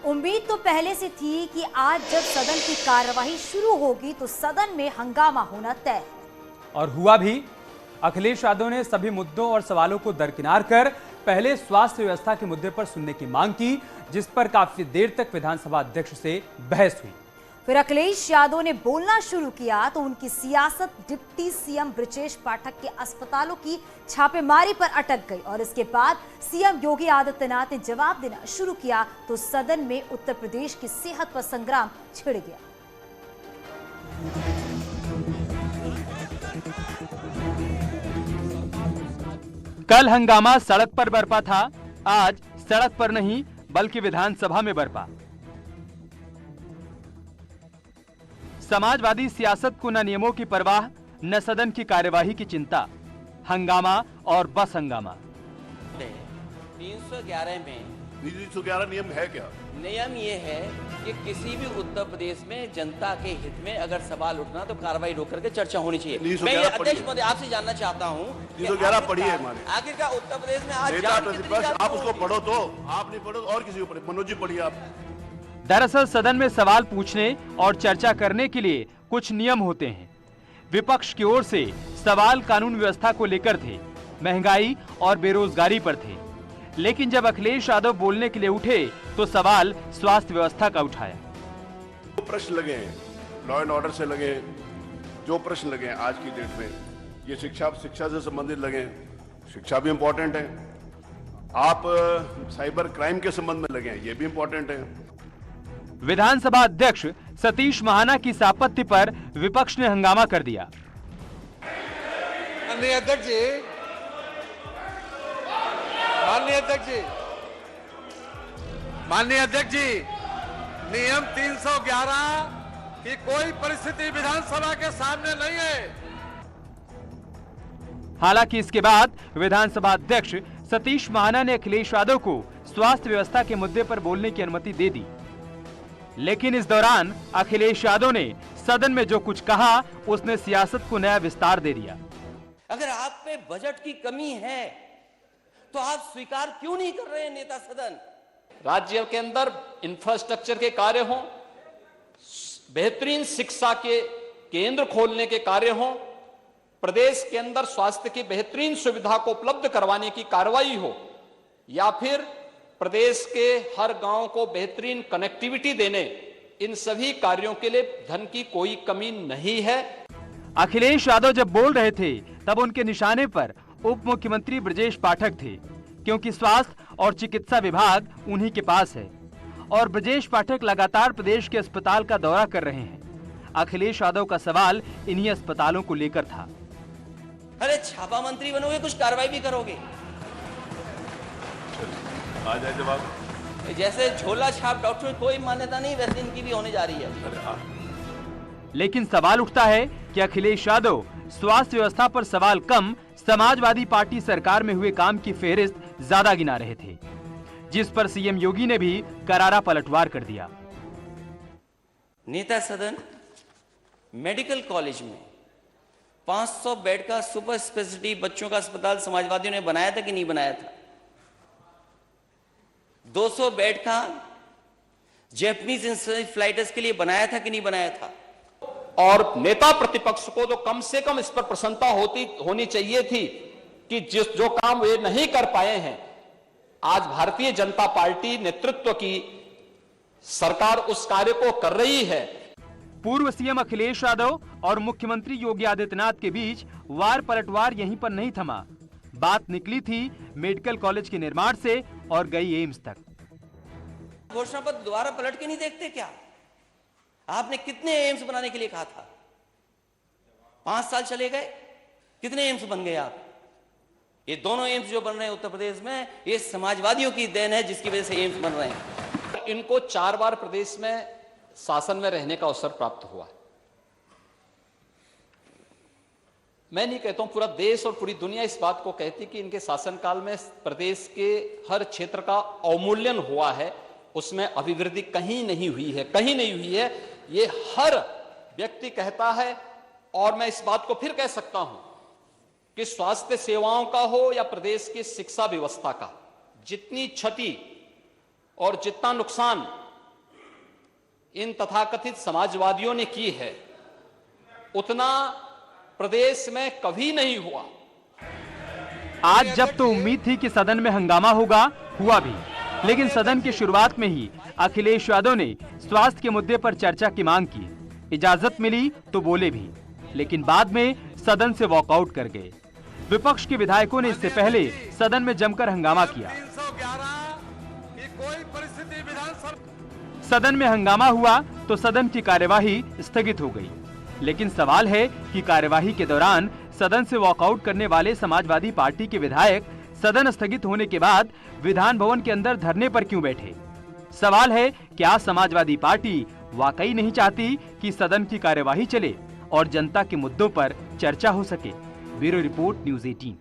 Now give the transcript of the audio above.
उम्मीद तो पहले से थी कि आज जब सदन की कार्यवाही शुरू होगी तो सदन में हंगामा होना तय। और हुआ भी। अखिलेश यादव ने सभी मुद्दों और सवालों को दरकिनार कर पहले स्वास्थ्य व्यवस्था के मुद्दे पर सुनने की मांग की, जिस पर काफी देर तक विधानसभा अध्यक्ष से बहस हुई। फिर अखिलेश यादव ने बोलना शुरू किया तो उनकी सियासत डिप्टी सीएम बृजेश पाठक के अस्पतालों की छापेमारी पर अटक गई और इसके बाद सीएम योगी आदित्यनाथ ने जवाब देना शुरू किया तो सदन में उत्तर प्रदेश की सेहत पर संग्राम छिड़ गया। कल हंगामा सड़क पर बरपा था, आज सड़क पर नहीं बल्कि विधानसभा में बरपा। समाजवादी सियासत को न नियमों की परवाह न सदन की कार्यवाही की चिंता, हंगामा और बस हंगामा। 311 में 311 नियम है क्या? नियम ये है कि किसी भी उत्तर प्रदेश में जनता के हित में अगर सवाल उठना तो कार्रवाई रोक करके चर्चा होनी चाहिए। मैं ये अध्यक्ष महोदय आपसे जानना चाहता हूँ 311 पढ़िए हमारे। आखिरकार उत्तर प्रदेश में आज नेता प्रतिपक्ष आप उसको पढ़ो तो, आप नहीं पढ़ो और किसी को पढ़े। मनोज जी पढ़िए आप। दरअसल सदन में सवाल पूछने और चर्चा करने के लिए कुछ नियम होते हैं। विपक्ष की ओर से सवाल कानून व्यवस्था को लेकर थे, महंगाई और बेरोजगारी पर थे, लेकिन जब अखिलेश यादव बोलने के लिए उठे तो सवाल स्वास्थ्य व्यवस्था का उठाया। जो प्रश्न लगे हैं लॉ एंड ऑर्डर से लगे, जो प्रश्न लगे हैं आज की डेट में, ये शिक्षा से संबंधित लगे, शिक्षा भी इंपॉर्टेंट है। आप साइबर क्राइम के संबंध में लगे हैं, ये भी इंपॉर्टेंट है। विधानसभा अध्यक्ष सतीश महाना की संपत्ति पर विपक्ष ने हंगामा कर दिया। माननीय अध्यक्ष जी, माननीय अध्यक्ष जी, नियम 311 की कोई परिस्थिति विधानसभा के सामने नहीं है। हालांकि इसके बाद विधानसभा अध्यक्ष सतीश महाना ने अखिलेश यादव को स्वास्थ्य व्यवस्था के मुद्दे पर बोलने की अनुमति दे दी, लेकिन इस दौरान अखिलेश यादव ने सदन में जो कुछ कहा उसने सियासत को नया विस्तार दे दिया। अगर आप पे बजट की कमी है तो आप स्वीकार क्यों नहीं कर रहे हैं नेता सदन? राज्य के अंदर इंफ्रास्ट्रक्चर के कार्य हों, बेहतरीन शिक्षा के केंद्र खोलने के कार्य हों, प्रदेश के अंदर स्वास्थ्य की बेहतरीन सुविधा को उपलब्ध करवाने की कार्रवाई हो, या फिर प्रदेश के हर गांव को बेहतरीन कनेक्टिविटी देने, इन सभी कार्यों के लिए धन की कोई कमी नहीं है। अखिलेश यादव जब बोल रहे थे तब उनके निशाने पर उप मुख्यमंत्री बृजेश पाठक थे, क्योंकि स्वास्थ्य और चिकित्सा विभाग उन्हीं के पास है और बृजेश पाठक लगातार प्रदेश के अस्पताल का दौरा कर रहे हैं। अखिलेश यादव का सवाल इन्हीं अस्पतालों को लेकर था। अरे छापा मंत्री बनोगे, कुछ कार्रवाई भी करोगे? आ जाए जवाब। जैसे झोला छाप डॉक्टर की कोई मान्यता नहीं, वैसे इनकी भी होने जा रही है। लेकिन सवाल उठता है कि अखिलेश यादव स्वास्थ्य व्यवस्था पर सवाल कम, समाजवादी पार्टी सरकार में हुए काम की फेहरिस्त ज्यादा गिना रहे थे, जिस पर सीएम योगी ने भी करारा पलटवार कर दिया। नेता सदन मेडिकल कॉलेज में 500 बेड का सुपर स्पेशलिटी बच्चों का अस्पताल समाजवादियों ने बनाया था कि नहीं बनाया था? 200 बेड का जैपनीज इंसेफेलाइटिस के लिए बनाया था कि नहीं बनाया था? और नेता प्रतिपक्ष को तो कम से कम इस पर प्रसन्नता होनी चाहिए थी कि जो काम वे नहीं कर पाए हैं, आज भारतीय जनता पार्टी नेतृत्व की सरकार उस कार्य को कर रही है। पूर्व सीएम अखिलेश यादव और मुख्यमंत्री योगी आदित्यनाथ के बीच वार पलटवार यहीं पर नहीं थमा। बात निकली थी मेडिकल कॉलेज के निर्माण से और गई एम्स तक। घोषणा पत्र दोबारा पलट के नहीं देखते क्या? आपने कितने एम्स बनाने के लिए कहा था? 5 साल चले गए, कितने एम्स बन गए आप? ये दोनों एम्स जो बन रहे हैं उत्तर प्रदेश में, ये समाजवादियों की देन है, जिसकी वजह से एम्स बन रहे हैं। इनको 4 बार प्रदेश में शासन में रहने का अवसर प्राप्त हुआ है। मैं नहीं कहता हूं, पूरा देश और पूरी दुनिया इस बात को कहती कि इनके शासनकाल में प्रदेश के हर क्षेत्र का अवमूल्यन हुआ है, उसमें अभिवृद्धि कहीं नहीं हुई है, कहीं नहीं हुई है। ये हर व्यक्ति कहता है और मैं इस बात को फिर कह सकता हूं कि स्वास्थ्य सेवाओं का हो या प्रदेश की शिक्षा व्यवस्था का, जितनी क्षति और जितना नुकसान इन तथाकथित समाजवादियों ने की है उतना प्रदेश में कभी नहीं हुआ। आज जब तो उम्मीद थी कि सदन में हंगामा होगा, हुआ भी, लेकिन सदन की शुरुआत में ही अखिलेश यादव ने स्वास्थ्य के मुद्दे पर चर्चा की मांग की। इजाजत मिली तो बोले भी, लेकिन बाद में सदन से वॉकआउट कर गए। विपक्ष के विधायकों ने इससे पहले सदन में जमकर हंगामा किया। 311 की कोई परिस्थिति विधानसभा सदन में हंगामा हुआ तो सदन की कार्यवाही स्थगित हो गई। लेकिन सवाल है कि कार्यवाही के दौरान सदन से वॉकआउट करने वाले समाजवादी पार्टी के विधायक सदन स्थगित होने के बाद विधान भवन के अंदर धरने पर क्यों बैठे? सवाल है, क्या समाजवादी पार्टी वाकई नहीं चाहती कि सदन की कार्यवाही चले और जनता के मुद्दों पर चर्चा हो सके? Bureau report, news 18।